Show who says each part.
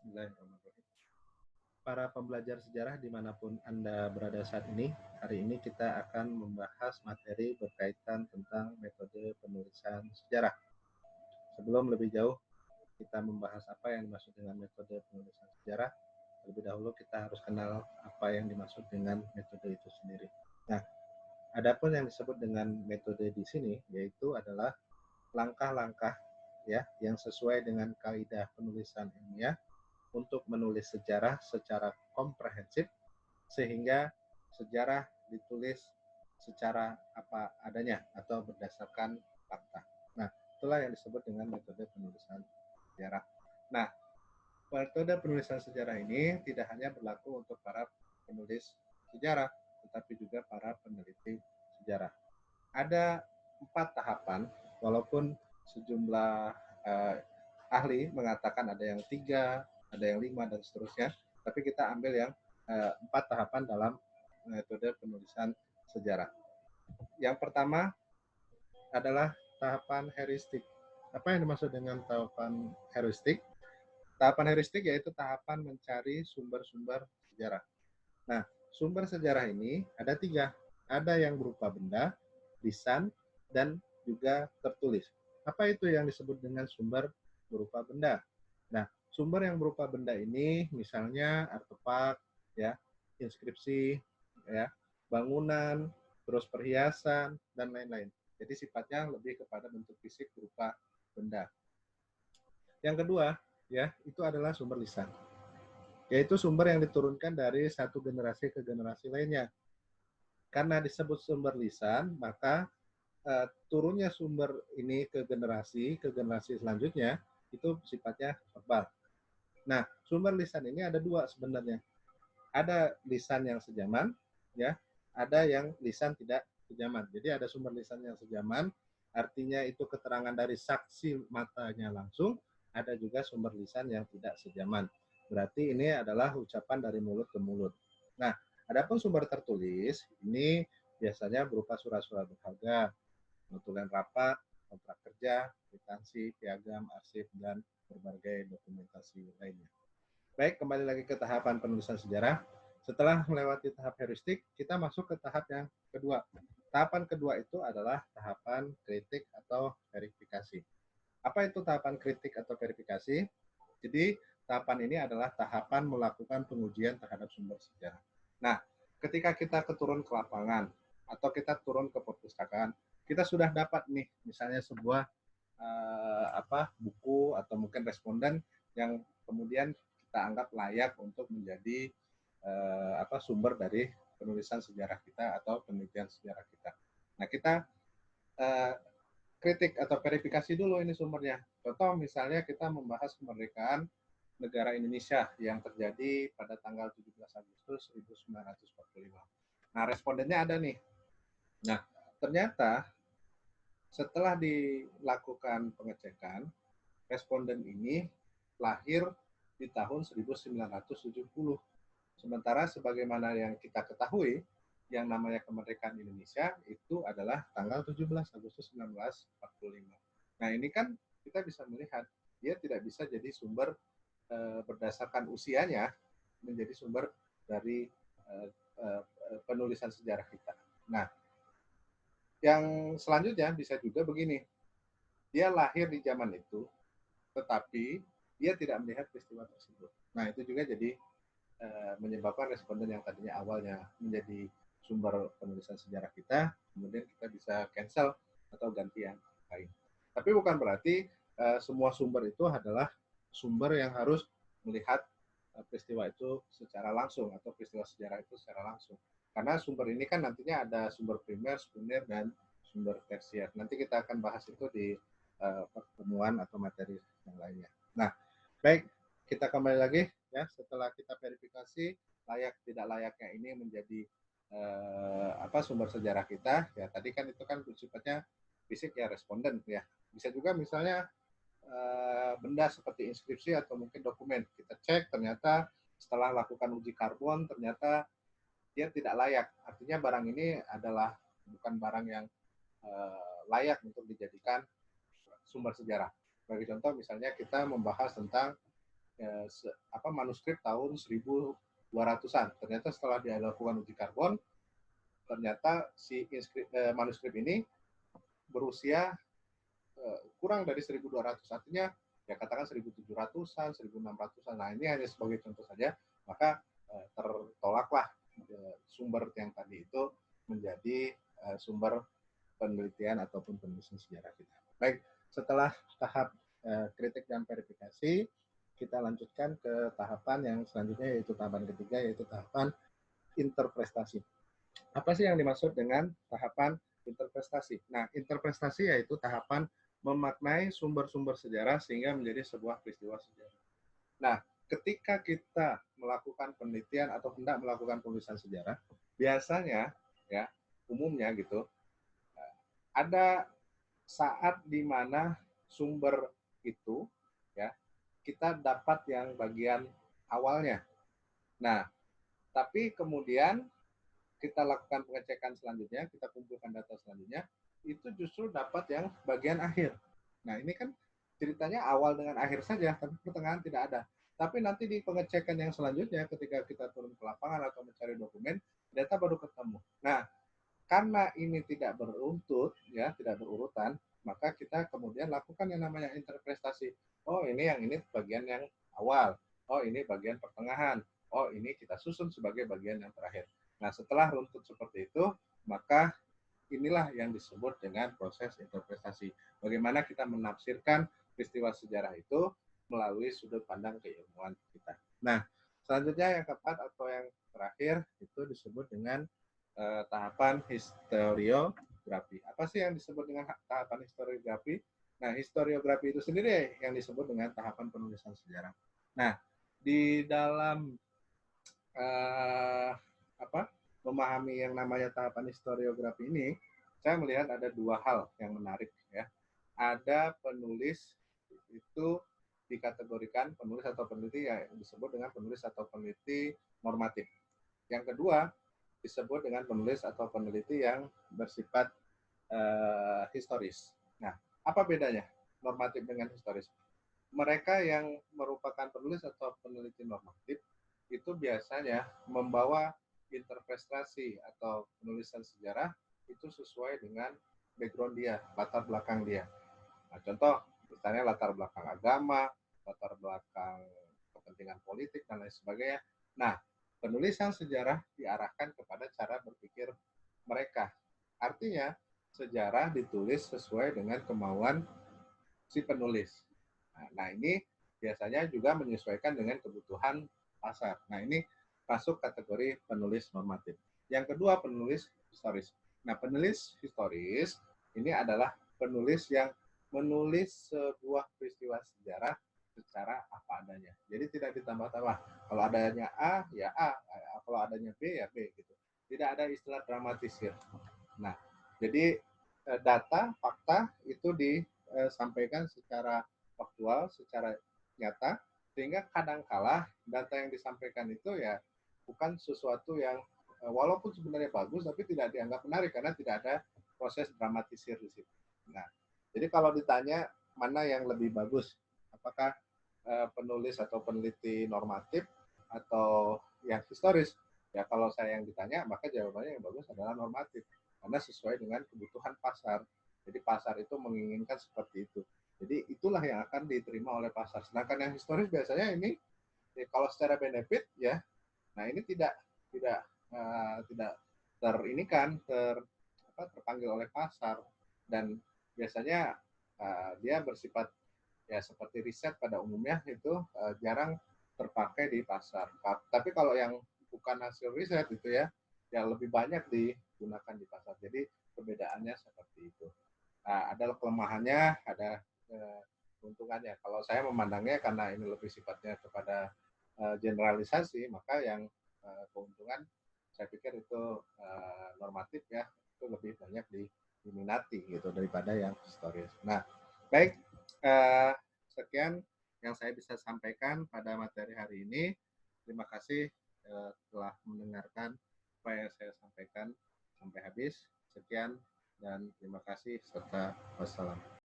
Speaker 1: Bismillahirrahmanirrahim. Para pembelajar sejarah dimanapun Anda berada saat ini, hari ini kita akan membahas materi berkaitan tentang metode penulisan sejarah. Sebelum lebih jauh kita membahas apa yang dimaksud dengan metode penulisan sejarah, terlebih dahulu kita harus kenal apa yang dimaksud dengan metode itu sendiri. Nah, adapun yang disebut dengan metode di sini yaitu adalah langkah-langkah ya yang sesuai dengan kaidah penulisan ilmiah untuk menulis sejarah secara komprehensif sehingga sejarah ditulis secara apa adanya atau berdasarkan fakta. Nah, itulah yang disebut dengan metode penulisan sejarah. Nah, metode penulisan sejarah ini tidak hanya berlaku untuk para penulis sejarah, tetapi juga para peneliti sejarah. Ada 4 tahapan, walaupun sejumlah ahli mengatakan ada yang 3, ada yang 5, dan seterusnya, tapi kita ambil yang 4 tahapan dalam metode penulisan sejarah. Yang pertama adalah tahapan heuristik. Apa yang dimaksud dengan tahapan heuristik? Tahapan heuristik yaitu tahapan mencari sumber-sumber sejarah. Nah, sumber sejarah ini ada 3. Ada yang berupa benda, lisan, dan juga tertulis. Apa itu yang disebut dengan sumber berupa benda? Nah, sumber yang berupa benda ini misalnya artefak, ya, inskripsi, ya, bangunan, terus perhiasan, dan lain-lain. Jadi sifatnya lebih kepada bentuk fisik berupa benda. Yang kedua, ya, itu adalah sumber lisan, yaitu sumber yang diturunkan dari satu generasi ke generasi lainnya. Karena disebut sumber lisan, maka turunnya sumber ini ke generasi selanjutnya itu sifatnya verbal. Nah, sumber lisan ini ada 2 sebenarnya. Ada lisan yang sejaman, ya, ada yang lisan tidak sejaman. Jadi ada sumber lisan yang sejaman, artinya itu keterangan dari saksi matanya langsung, ada juga sumber lisan yang tidak sejaman. Berarti ini adalah ucapan dari mulut ke mulut. Nah, adapun sumber tertulis ini biasanya berupa surat-surat berharga, notulen rapat, kontrak kerja, kwitansi, piagam, arsip, dan berbagai dokumentasi lainnya. Baik, kembali lagi ke tahapan penulisan sejarah. Setelah melewati tahap heuristik, kita masuk ke tahap yang kedua. Tahapan kedua itu adalah tahapan kritik atau verifikasi. Apa itu tahapan kritik atau verifikasi? Jadi, tahapan ini adalah tahapan melakukan pengujian terhadap sumber sejarah. Nah, ketika kita turun ke lapangan atau kita turun ke perpustakaan, kita sudah dapat nih misalnya sebuah buku atau mungkin responden yang kemudian kita anggap layak untuk menjadi sumber dari penulisan sejarah kita atau penelitian sejarah kita. Nah, kita uh, kritik atau verifikasi dulu ini sumbernya. Contoh misalnya kita membahas kemerdekaan negara Indonesia yang terjadi pada tanggal 17 Agustus 1945. Nah, respondennya ada nih. Nah, ternyata setelah dilakukan pengecekan, responden ini lahir di tahun 1970. Sementara sebagaimana yang kita ketahui, yang namanya kemerdekaan Indonesia itu adalah tanggal 17 Agustus 1945. Nah, ini kan kita bisa melihat dia tidak bisa jadi sumber berdasarkan usianya menjadi sumber dari penulisan sejarah kita. Nah, yang selanjutnya bisa juga begini, dia lahir di zaman itu, tetapi dia tidak melihat peristiwa tersebut. Nah, itu juga jadi menyebabkan responden yang tadinya awalnya menjadi sumber penulisan sejarah kita, kemudian kita bisa cancel atau ganti yang lain. Tapi bukan berarti semua sumber itu adalah sumber yang harus melihat peristiwa itu secara langsung atau peristiwa sejarah itu secara langsung. Karena sumber ini kan nantinya ada sumber primer, sekunder, dan sumber tersier. Nanti kita akan bahas itu di pertemuan atau materi yang lainnya. Nah, baik, kita kembali lagi ya setelah kita verifikasi layak tidak layaknya ini menjadi sumber sejarah kita. Ya tadi kan itu kan sifatnya fisik ya, responden ya. Bisa juga misalnya benda seperti inskripsi atau mungkin dokumen. Kita cek ternyata setelah lakukan uji karbon ternyata dia tidak layak. Artinya barang ini adalah bukan barang yang layak untuk dijadikan sumber sejarah. Bagi contoh misalnya kita membahas tentang manuskrip tahun 1200-an. Ternyata setelah dilakukan uji karbon, ternyata si manuskrip ini berusia kurang dari 1200, artinya ya katakan 1700-an, 1600-an. Nah, ini hanya sebagai contoh saja, maka tertolaklah sumber yang tadi itu menjadi sumber penelitian ataupun penulisan sejarah kita. Baik, setelah tahap kritik dan verifikasi, kita lanjutkan ke tahapan yang selanjutnya, yaitu tahapan ketiga, yaitu tahapan interpretasi. Apa sih yang dimaksud dengan tahapan interpretasi? Nah, interpretasi yaitu tahapan memaknai sumber-sumber sejarah sehingga menjadi sebuah peristiwa sejarah. Nah, ketika kita melakukan penelitian atau hendak melakukan penulisan sejarah, biasanya ya umumnya gitu ada saat di mana sumber itu ya kita dapat yang bagian awalnya. Nah, tapi kemudian kita lakukan pengecekan selanjutnya, kita kumpulkan data selanjutnya, itu justru dapat yang bagian akhir. Nah, ini kan ceritanya awal dengan akhir saja, tapi pertengahan tidak ada. Tapi nanti di pengecekan yang selanjutnya, ketika kita turun ke lapangan atau mencari dokumen, data baru ketemu. Nah, karena ini tidak beruntut, ya, tidak berurutan, maka kita kemudian lakukan yang namanya interpretasi. Oh, ini bagian yang awal. Oh, ini bagian pertengahan. Oh, ini kita susun sebagai bagian yang terakhir. Nah, setelah runtut seperti itu, maka inilah yang disebut dengan proses interpretasi. Bagaimana kita menafsirkan peristiwa sejarah itu melalui sudut pandang keilmuan kita. Nah, selanjutnya yang keempat atau yang terakhir itu disebut dengan tahapan historiografi. Apa sih yang disebut dengan tahapan historiografi? Nah, historiografi itu sendiri yang disebut dengan tahapan penulisan sejarah. Nah, di dalam memahami yang namanya tahapan historiografi ini, saya melihat ada dua hal yang menarik ya. Ada penulis itu dikategorikan penulis atau peneliti yang disebut dengan penulis atau peneliti normatif. Yang kedua disebut dengan penulis atau peneliti yang bersifat historis. Nah, apa bedanya normatif dengan historis? Mereka yang merupakan penulis atau peneliti normatif itu biasanya membawa interpretasi atau penulisan sejarah itu sesuai dengan background dia, latar belakang dia. Nah, contoh misalnya latar belakang agama, latar belakang kepentingan politik dan lain sebagainya. Nah, penulisan sejarah diarahkan kepada cara berpikir mereka. Artinya, sejarah ditulis sesuai dengan kemauan si penulis. Nah, ini biasanya juga menyesuaikan dengan kebutuhan pasar. Nah, ini masuk kategori penulis normatif. Yang kedua, penulis historis. Nah, penulis historis ini adalah penulis yang menulis sebuah peristiwa sejarah secara apa adanya. Jadi tidak ditambah-tambah. Kalau adanya A, ya A. Kalau adanya B, ya B. Gitu. Tidak ada istilah dramatisir. Nah, jadi data, fakta itu disampaikan secara faktual, secara nyata, sehingga kadangkala data yang disampaikan itu ya bukan sesuatu yang walaupun sebenarnya bagus, tapi tidak dianggap menarik karena tidak ada proses dramatisir di situ. Nah, jadi kalau ditanya mana yang lebih bagus, apakah penulis atau peneliti normatif atau yang historis, ya kalau saya yang ditanya, maka jawabannya yang bagus adalah normatif, karena sesuai dengan kebutuhan pasar. Jadi pasar itu menginginkan seperti itu. Jadi itulah yang akan diterima oleh pasar. Sedangkan yang historis biasanya ini ya, kalau secara benefit ya, nah ini tidak terpanggil oleh pasar dan biasanya dia bersifat ya seperti riset pada umumnya itu jarang terpakai di pasar. Tapi kalau yang bukan hasil riset itu ya lebih banyak digunakan di pasar. Jadi perbedaannya seperti itu. Nah, ada kelemahannya, ada keuntungannya. Kalau saya memandangnya karena ini lebih sifatnya kepada generalisasi, maka yang keuntungan saya pikir itu normatif ya, itu lebih banyak diminati gitu daripada yang historis. Nah, baik, sekian yang saya bisa sampaikan pada materi hari ini. Terima kasih telah mendengarkan apa yang saya sampaikan sampai habis. Sekian dan terima kasih serta wassalam.